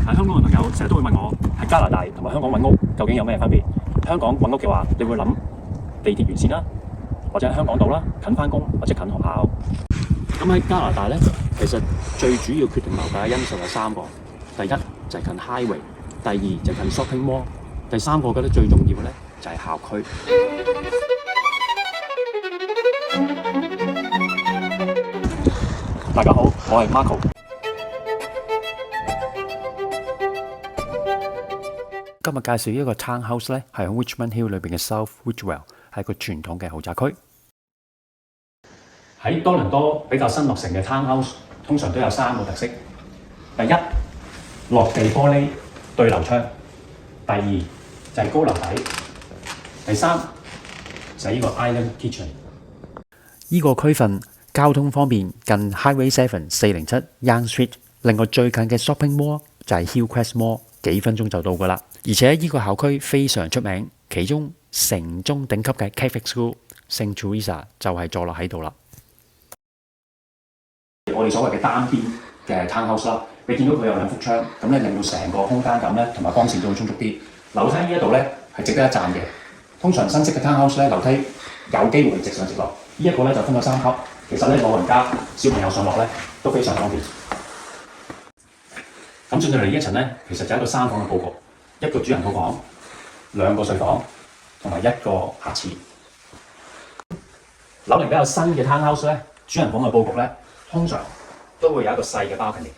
喺香港嘅朋友成日都會問我喺加拿大同埋香港揾屋究竟有咩分別？香港揾屋嘅話，你會諗地鐵沿線啦，或者喺香港島啦，近返工或者近學校。咁喺加拿大咧，其實最主要決定樓價嘅因素有3個。第一就係近 highway， 第二就係近 shopping mall， 第三個覺得最重要嘅咧就係校區。大家好，我係 Marco。今日介紹一個 townhouse 咧，係喺 Richmond Hill 裏邊嘅 South Ridgewell， 係個傳統嘅豪宅區。喺多倫多比較新落成嘅 townhouse， 通常都有3個特色。第一，落地玻璃對流窗；第二就係高樓底；第三就係呢個 Island Kitchen。呢個區份交通方便，近 Highway 7 407 Yonge Street。另外最近嘅 shopping mall 就係 Hillcrest Mall， 幾分鐘就到㗎啦。而且呢個校區非常出名，其中城中頂級嘅 Catholic School St. Teresa 就係坐落喺度啦。我哋所謂嘅單邊嘅 townhouse 啦，你見到佢有2幅窗，咁咧令到成個空間感咧同埋光線都會充足啲。樓梯呢一度咧係值得一讚嘅。通常新式嘅 townhouse 咧樓梯有機會直上直落，呢一個咧就分咗3級。其實咧老人家、小朋友上落咧都非常方便。咁進到嚟呢一層咧，其實就係一個3房嘅佈局，一個主人套房、2個睡房同埋1個客廁。樓齡比較新嘅 townhouse 咧，主人房嘅佈局咧，通常都會有一個細嘅 balcony。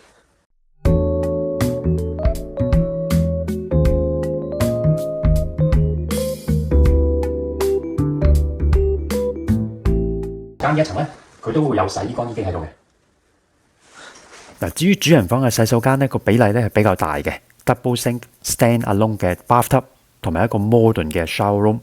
間一層咧，佢都會有洗衣乾衣機喺度嘅。嗱，至於主人房嘅洗手間呢個比例咧係比較大嘅 ，double sink stand alone 嘅 bathtub 同埋一個 modern 嘅 shower room。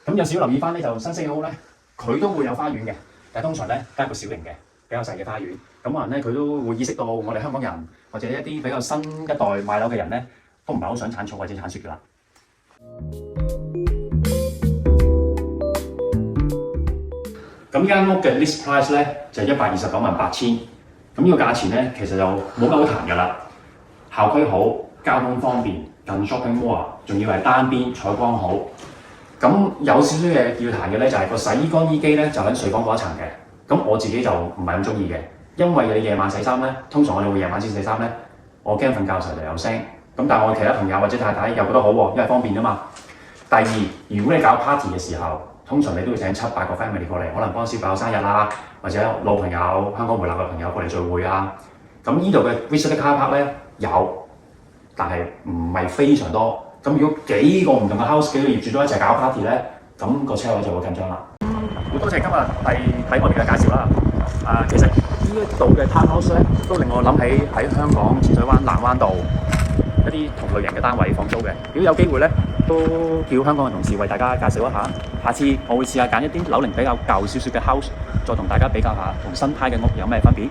咁有時要留意翻呢，就新式嘅屋咧，佢都會有花園嘅，但係通常咧都係一個小型嘅、比較細嘅花園。咁可能咧佢都會意識到我哋香港人或者一啲比較新一代買樓嘅人咧，都唔係好想鏟草或者鏟雪㗎啦。咁間屋嘅 list price 咧就係1298000，咁呢個價錢咧其實就冇乜好彈㗎啦。校區好，交通方便，近 shopping mall， 仲要係單邊採光好。咁有少少嘢要彈嘅咧，就係個洗衣乾衣機咧就喺睡房嗰一層嘅。咁我自己就唔係咁中意嘅，因為你夜晚洗衫咧，通常我哋會夜晚先洗衫咧，我驚瞓覺時就有聲。咁但係我其他朋友或者太太又覺得好喎，因為方便啊嘛。第二，如果你搞 party 嘅時候，通常你都會請7、8個 family 過嚟，可能幫小朋友生日啦，或者老朋友、香港回流嘅朋友過嚟聚會啊。咁呢度嘅 visitor car park 咧有，但係唔係非常多。咁如果幾個唔同嘅 house 幾個業主都一齊搞 party 咧，咁個車位就會緊張啦。好多謝今日睇我哋嘅介紹啦。其實呢度嘅 townhouse 咧，都令我諗起喺香港淺水灣南灣道一啲同類型嘅單位放租嘅。如果有機會咧，都叫香港嘅同事為大家介紹一下。下次我會試下揀一啲樓齡比較舊少少嘅 house，再同大家比較下同新派嘅屋有咩分別。